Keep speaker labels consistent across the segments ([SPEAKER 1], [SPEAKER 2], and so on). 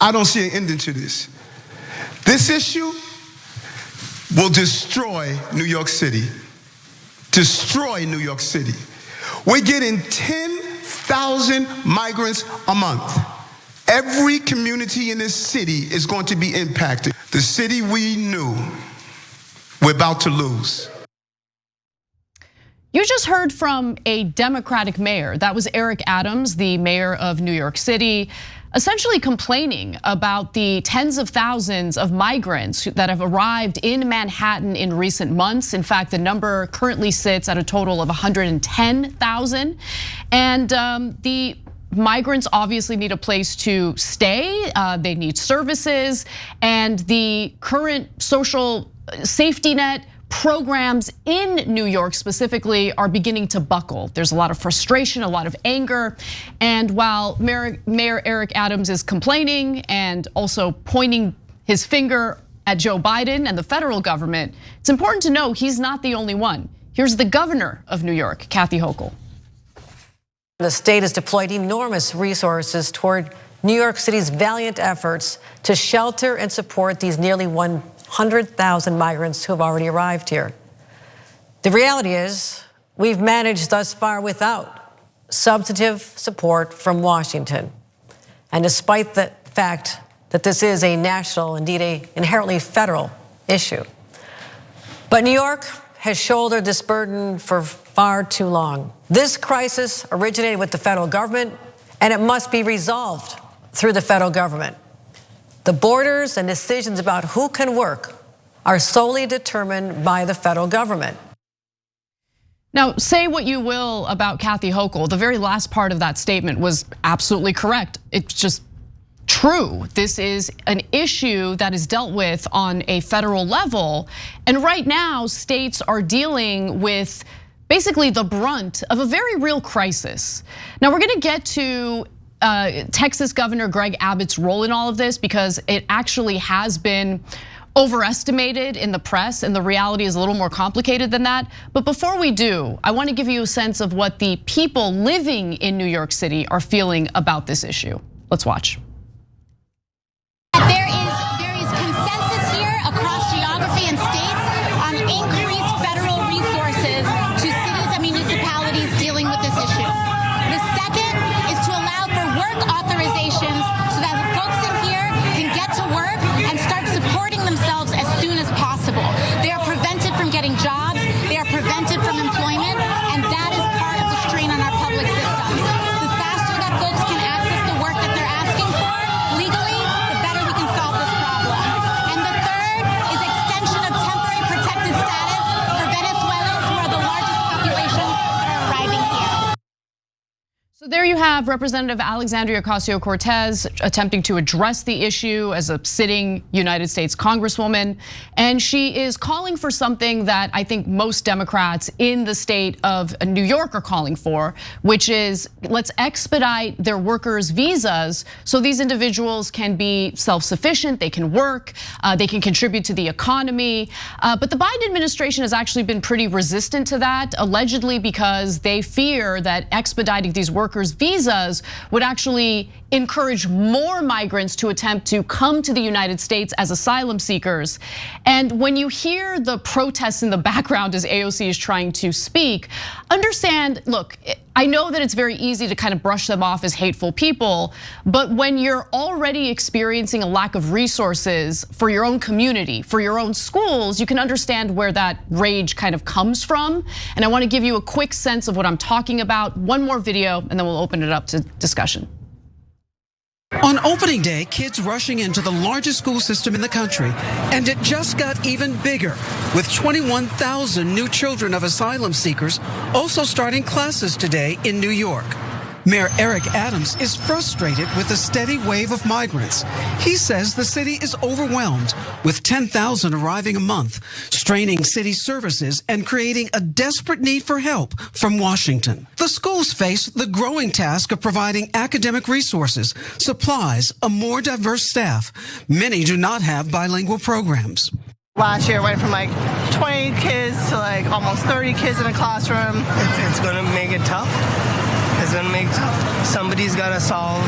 [SPEAKER 1] I don't see an ending to this. This issue will destroy New York City. Destroy New York City. We're getting 10,000 migrants a month. Every community in this city is going to be impacted. The city we knew, we're about to lose.
[SPEAKER 2] You just heard from a Democratic mayor. That was Eric Adams, the mayor of New York City, essentially complaining about the tens of thousands of migrants that have arrived in Manhattan in recent months. In fact, the number currently sits at a total of 110,000. And the migrants obviously need a place to stay, they need services, and the current social safety net programs in New York specifically are beginning to buckle. There's a lot of frustration, a lot of anger. And while Mayor Eric Adams is complaining and also pointing his finger at Joe Biden and the federal government, it's important to know he's not the only one. Here's the governor of New York, Kathy Hochul.
[SPEAKER 3] The state has deployed enormous resources toward New York City's valiant efforts to shelter and support these nearly 100,000 migrants who have already arrived here. The reality is, we've managed thus far without substantive support from Washington. And despite the fact that this is a national, indeed an inherently federal issue. But New York has shouldered this burden for far too long. This crisis originated with the federal government, and it must be resolved through the federal government. The borders and decisions about who can work are solely determined by the federal government.
[SPEAKER 2] Now, say what you will about Kathy Hochul, the very last part of that statement was absolutely correct. It's just true. This is an issue that is dealt with on a federal level. And right now, states are dealing with basically the brunt of a very real crisis. Now, we're gonna get to Texas Governor Greg Abbott's role in all of this because it actually has been overestimated in the press, and the reality is a little more complicated than that. But before we do, I want to give you a sense of what the people living in New York City are feeling about this issue. Let's watch.
[SPEAKER 4] There is consensus here across geography and states on increased federal resources to cities and municipalities dealing with this issue. The second is to allow for work authorizations so that the folks in here can get to work and start supporting themselves as soon as possible. They are prevented from getting jobs, they are prevented from employment, and that is part of the strain on our public systems. The faster that folks can access the work that they're asking for legally, the better we can solve this problem. And the third is extension of temporary protected status for Venezuelans who are the largest population that are arriving here.
[SPEAKER 2] So there you have Representative Alexandria Ocasio-Cortez attempting to address the issue as a sitting United States Congresswoman. And she is calling for something that I think most Democrats in the state of New York are calling for, which is let's expedite their workers' visas so these individuals can be self-sufficient, they can work, they can contribute to the economy. But the Biden administration has actually been pretty resistant to that, allegedly because they fear that expediting these workers' visas would actually encourage more migrants to attempt to come to the United States as asylum seekers. And when you hear the protests in the background as AOC is trying to speak, understand, look, I know that it's very easy to kind of brush them off as hateful people, but when you're already experiencing a lack of resources for your own community, for your own schools, you can understand where that rage kind of comes from. And I want to give you a quick sense of what I'm talking about. One more video, and then we'll open it up to discussion.
[SPEAKER 5] On opening day, kids rushing into the largest school system in the country, and it just got even bigger, with 21,000 new children of asylum seekers also starting classes today in New York. Mayor Eric Adams is frustrated with the steady wave of migrants. He says the city is overwhelmed with 10,000 arriving a month, straining city services and creating a desperate need for help from Washington. The schools face the growing task of providing academic resources, supplies, a more diverse staff. Many do not have bilingual programs.
[SPEAKER 6] Last year, it went from like 20 kids to like almost 30 kids in a classroom.
[SPEAKER 7] It's going to make it tough. It's going to make it tough. Somebody's got to solve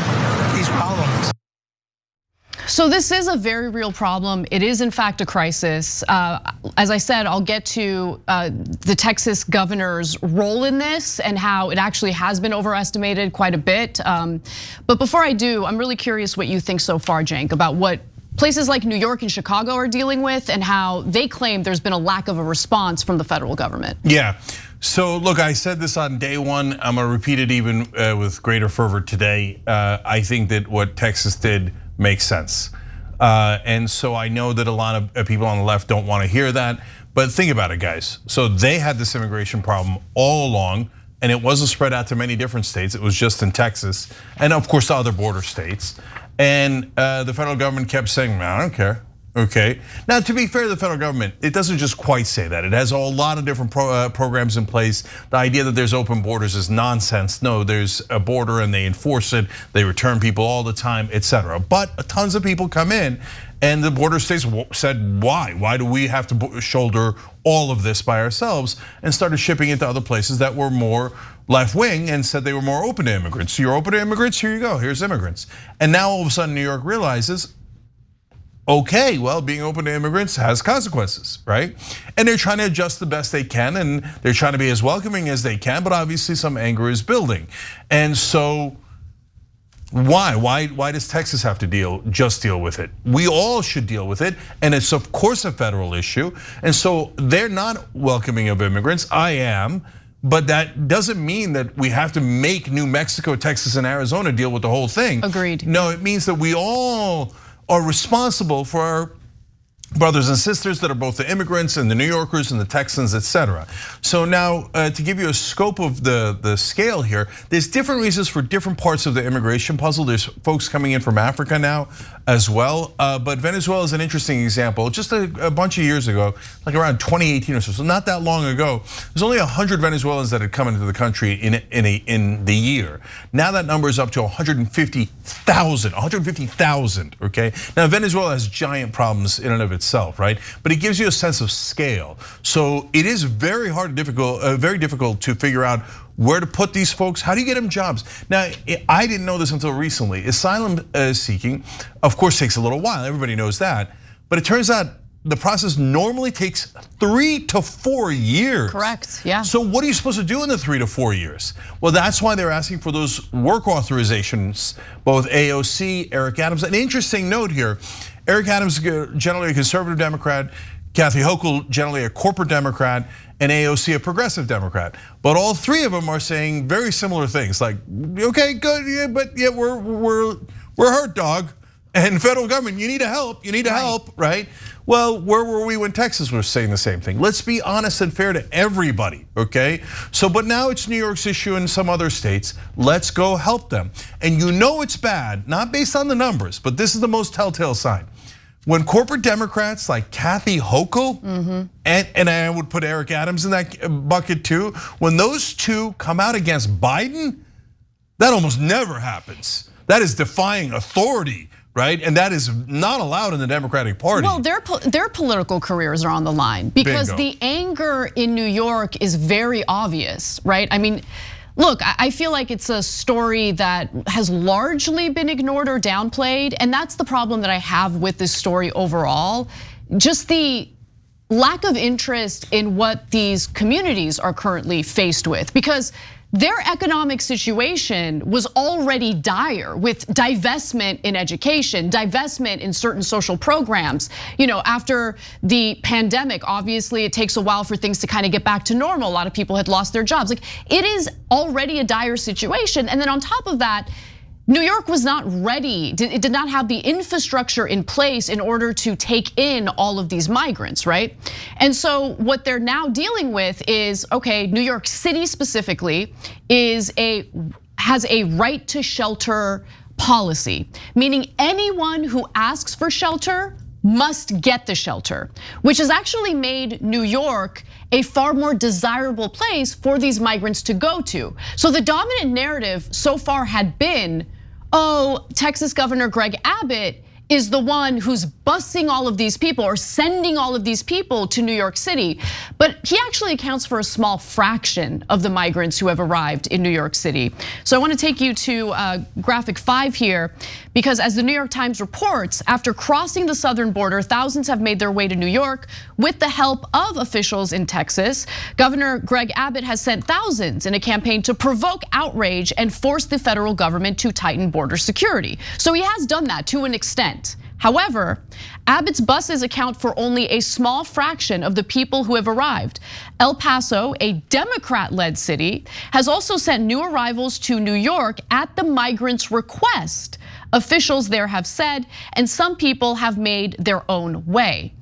[SPEAKER 7] these problems.
[SPEAKER 2] So this is a very real problem. It is in fact a crisis. As I said, I'll get to the Texas governor's role in this and how it actually has been overestimated quite a bit. But before I do, I'm really curious what you think so far, Cenk, about what places like New York and Chicago are dealing with and how they claim there's been a lack of a response from the federal government.
[SPEAKER 8] Yeah. So look, I said this on day one. I'm gonna repeat it even with greater fervor today. I think that what Texas did makes sense. And so I know that a lot of people on the left don't want to hear that, but think about it, guys. So they had this immigration problem all along, and it wasn't spread out to many different states. It was just in Texas, and of course the other border states. And the federal government kept saying, I don't care. Okay, now to be fair to the federal government, it doesn't just quite say that. It has a lot of different programs in place. The idea that there's open borders is nonsense. No, there's a border and they enforce it. They return people all the time, etc. But tons of people come in, and the border states said, why? Why do we have to shoulder all of this by ourselves? And started shipping it to other places that were more left wing and said they were more open to immigrants. So you're open to immigrants, here you go, here's immigrants. And now all of a sudden New York realizes, okay, well, being open to immigrants has consequences, right? And they're trying to adjust the best they can, and they're trying to be as welcoming as they can, but obviously some anger is building. And so why does Texas have to just deal with it? We all should deal with it, and it's of course a federal issue. And so they're not welcoming of immigrants, I am, but that doesn't mean that we have to make New Mexico, Texas, and Arizona deal with the whole thing.
[SPEAKER 2] Agreed.
[SPEAKER 8] No, it means that we all are responsible for our brothers and sisters that are both the immigrants and the New Yorkers and the Texans, etc. So now, to give you a scope of the scale here, there's different reasons for different parts of the immigration puzzle. There's folks coming in from Africa now as well, but Venezuela is an interesting example. Just a bunch of years ago, like around 2018 or so not that long ago, there's only 100 Venezuelans that had come into the country in the year. Now that number is up to 150,000, okay? Now Venezuela has giant problems in and of itself, right? But it gives you a sense of scale. So it is very difficult to figure out where to put these folks. How do you get them jobs? Now, I didn't know this until recently. Asylum seeking, of course, takes a little while. Everybody knows that. But it turns out the process normally takes 3 to 4 years.
[SPEAKER 2] Correct, yeah.
[SPEAKER 8] So what are you supposed to do in the 3 to 4 years? Well, that's why they're asking for those work authorizations, both AOC, Eric Adams. An interesting note here, Eric Adams, generally a conservative Democrat, Kathy Hochul, generally a corporate Democrat, and AOC, a progressive Democrat. But all three of them are saying very similar things, like, okay, good, yeah, but yeah, we're hurt, dog. And federal government, you need to help, right? Well, where were we when Texas was saying the same thing? Let's be honest and fair to everybody, okay? So, but now it's New York's issue and some other states. Let's go help them. And you know it's bad, not based on the numbers, but this is the most telltale sign. When corporate Democrats like Kathy Hochul, and I would put Eric Adams in that bucket too, when those two come out against Biden, that almost never happens. That is defying authority, right? And that is not allowed in the Democratic Party.
[SPEAKER 2] Well, their political careers are on the line because
[SPEAKER 8] Bingo.
[SPEAKER 2] The anger in New York is very obvious, right? I mean, look, I feel like it's a story that has largely been ignored or downplayed, and that's the problem that I have with this story overall. Just the lack of interest in what these communities are currently faced with, because their economic situation was already dire with divestment in education, divestment in certain social programs. You know, after the pandemic, obviously it takes a while for things to kind of get back to normal. A lot of people had lost their jobs. Like, it is already a dire situation. And then on top of that, New York was not ready. It did not have the infrastructure in place in order to take in all of these migrants, right? And so what they're now dealing with is, okay, New York City specifically has a right to shelter policy, meaning anyone who asks for shelter must get the shelter, which has actually made New York a far more desirable place for these migrants to go to. So the dominant narrative so far had been, oh, Texas Governor Greg Abbott is the one who's busing all of these people or sending all of these people to New York City. But he actually accounts for a small fraction of the migrants who have arrived in New York City. So I want to take you to graphic 5 here, Because as the New York Times reports, after crossing the southern border, thousands have made their way to New York with the help of officials in Texas. Governor Greg Abbott has sent thousands in a campaign to provoke outrage and force the federal government to tighten border security. So he has done that to an extent. However, Abbott's buses account for only a small fraction of the people who have arrived. El Paso, a Democrat-led city, has also sent new arrivals to New York at the migrants' request, officials there have said, and some people have made their own way.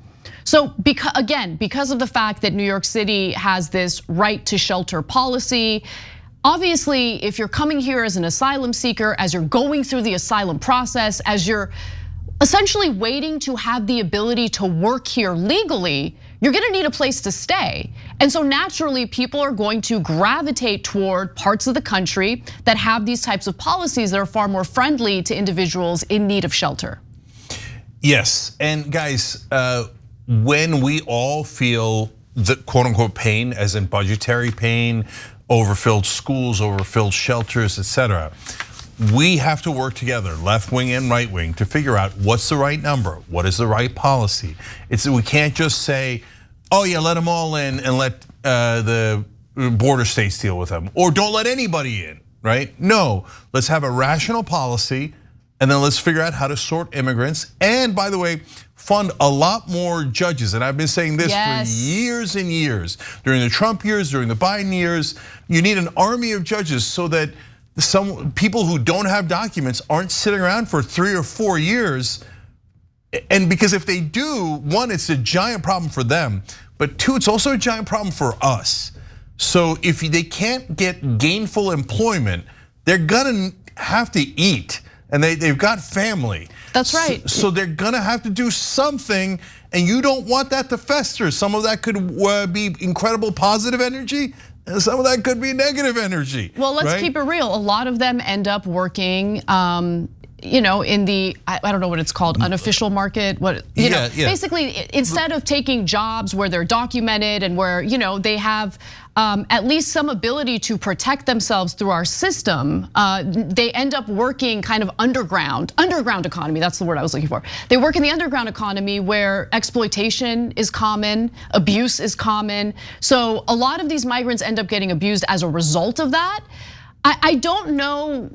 [SPEAKER 2] So because of the fact that New York City has this right to shelter policy, obviously, if you're coming here as an asylum seeker, as you're going through the asylum process, as you're essentially waiting to have the ability to work here legally, you're gonna need a place to stay. And so naturally, people are going to gravitate toward parts of the country that have these types of policies that are far more friendly to individuals in need of shelter.
[SPEAKER 8] Yes, and guys, when we all feel the quote unquote pain, as in budgetary pain, overfilled schools, overfilled shelters, etc., we have to work together, left wing and right wing, to figure out what's the right number, what is the right policy. We can't just say, oh yeah, let them all in and let the border states deal with them, or don't let anybody in, right? No, let's have a rational policy, and then let's figure out how to sort immigrants. And by the way, fund a lot more judges. And I've been saying this for years and years. During the Trump years, during the Biden years, you need an army of judges so that some people who don't have documents aren't sitting around for 3 or 4 years. And because if they do, one, it's a giant problem for them, but two, it's also a giant problem for us. So if they can't get gainful employment, they're gonna have to eat, and they've got family.
[SPEAKER 2] That's right.
[SPEAKER 8] So they're gonna have to do something, and you don't want that to fester. Some of that could be incredible positive energy, and some of that could be negative energy.
[SPEAKER 2] Well, let's keep it real. A lot of them end up working, in the, I don't know what it's called, unofficial market. Basically, instead of taking jobs where they're documented and where they have at least some ability to protect themselves through our system, they end up working kind of underground economy. That's the word I was looking for. They work in the underground economy where exploitation is common, abuse is common. So a lot of these migrants end up getting abused as a result of that. I don't know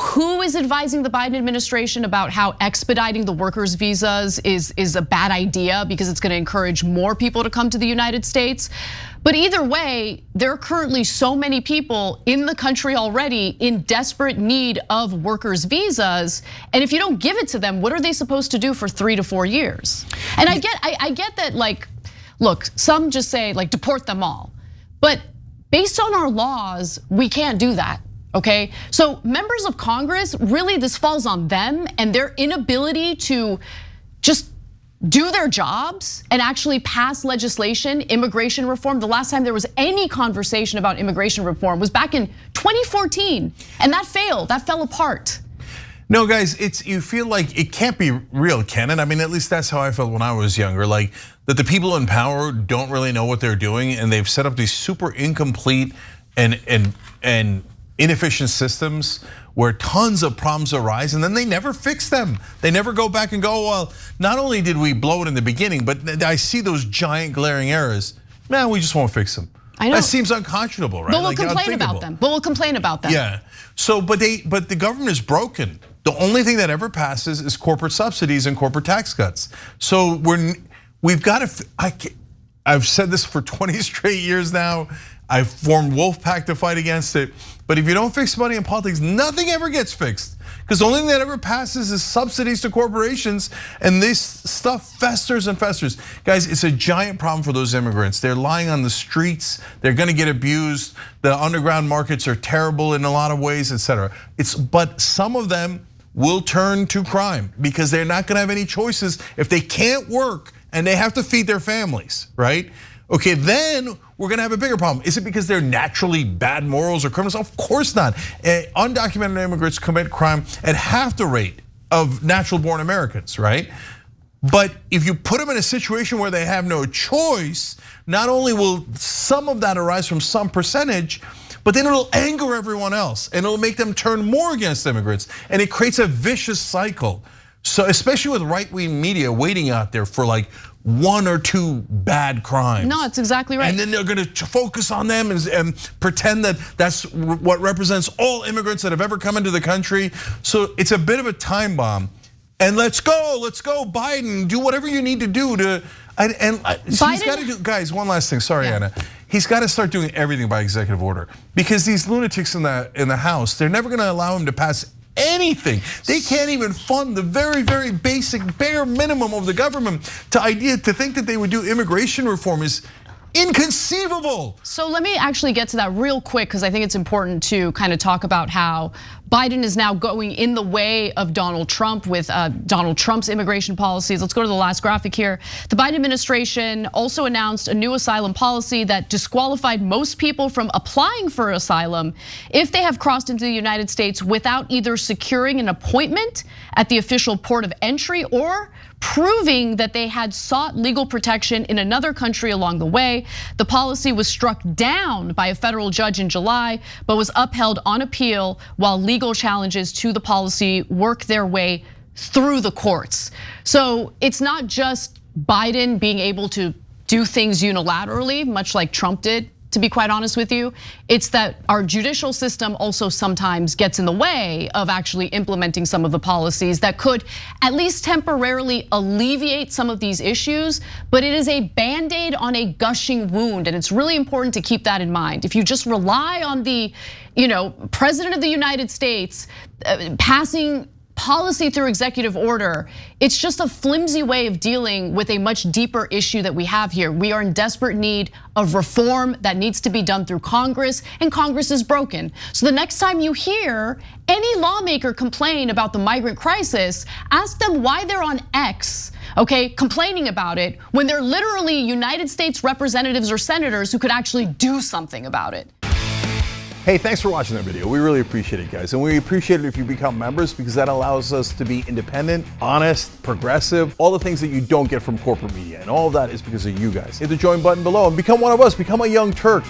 [SPEAKER 2] who is advising the Biden administration about how expediting the workers' visas is a bad idea because it's going to encourage more people to come to the United States. But either way, there are currently so many people in the country already in desperate need of workers' visas. And if you don't give it to them, what are they supposed to do for 3 to 4 years? And I get that, look, some just say deport them all. But based on our laws, we can't do that, okay? So members of Congress, really this falls on them and their inability to just do their jobs and actually pass legislation, immigration reform. The last time there was any conversation about immigration reform was back in 2014, and that failed, that fell apart.
[SPEAKER 8] No, guys, you feel like it can't be real, can it? I mean, at least that's how I felt when I was younger, that the people in power don't really know what they're doing, and they've set up these super incomplete and inefficient systems where tons of problems arise, and then they never fix them. They never go back and go, well, not only did we blow it in the beginning, but I see those giant glaring errors. Man, we just won't fix them.
[SPEAKER 2] I know.
[SPEAKER 8] That seems unconscionable, right?
[SPEAKER 2] But we'll complain about them. But we'll complain about them.
[SPEAKER 8] Yeah. So, but the government is broken. The only thing that ever passes is corporate subsidies and corporate tax cuts. So we've got to. I've said this for 20 straight years now. I've formed Wolfpack to fight against it. But if you don't fix money in politics, nothing ever gets fixed. Because the only thing that ever passes is subsidies to corporations, and this stuff festers and festers. Guys, it's a giant problem for those immigrants. They're lying on the streets, they're gonna get abused, the underground markets are terrible in a lot of ways, etc. But some of them will turn to crime because they're not gonna have any choices if they can't work and they have to feed their families, right? Okay, then we're gonna have a bigger problem. Is it because they're naturally bad morals or criminals? Of course not. Undocumented immigrants commit crime at half the rate of natural born Americans, right? But if you put them in a situation where they have no choice, not only will some of that arise from some percentage, but then it'll anger everyone else and it'll make them turn more against immigrants, and it creates a vicious cycle. So especially with right-wing media waiting out there for like 1 or 2 bad crimes.
[SPEAKER 2] No, it's exactly right.
[SPEAKER 8] And then they're gonna focus on them and pretend that that's what represents all immigrants that have ever come into the country. So it's a bit of a time bomb. And let's go, Biden, do whatever you need to do to, he's gotta do, guys, one last thing, sorry, Anna. He's got to start doing everything by executive order, because these lunatics in the House, they're never gonna allow him to pass anything. They can't even fund the very, very basic bare minimum of the government. To think that they would do immigration reform is inconceivable.
[SPEAKER 2] So let me actually get to that real quick, because I think it's important to kind of talk about how Biden is now going in the way of Donald Trump with Donald Trump's immigration policies. Let's go to the last graphic here. The Biden administration also announced a new asylum policy that disqualified most people from applying for asylum if they have crossed into the United States without either securing an appointment at the official port of entry or proving that they had sought legal protection in another country along the way. The policy was struck down by a federal judge in July, but was upheld on appeal while legal challenges to the policy work their way through the courts. So it's not just Biden being able to do things unilaterally, much like Trump did, to be quite honest with you. It's that our judicial system also sometimes gets in the way of actually implementing some of the policies that could at least temporarily alleviate some of these issues, but it is a Band-Aid on a gushing wound, and it's really important to keep that in mind. If you just rely on the, President of the United States passing policy through executive order, it's just a flimsy way of dealing with a much deeper issue that we have here. We are in desperate need of reform that needs to be done through Congress, and Congress is broken. So the next time you hear any lawmaker complain about the migrant crisis, ask them why they're on X, complaining about it, when they're literally United States representatives or senators who could actually do something about it.
[SPEAKER 9] Hey, thanks for watching that video. We really appreciate it, guys. And we appreciate it if you become members, because that allows us to be independent, honest, progressive, all the things that you don't get from corporate media. And all of that is because of you guys. Hit the join button below and become one of us, become a Young Turk.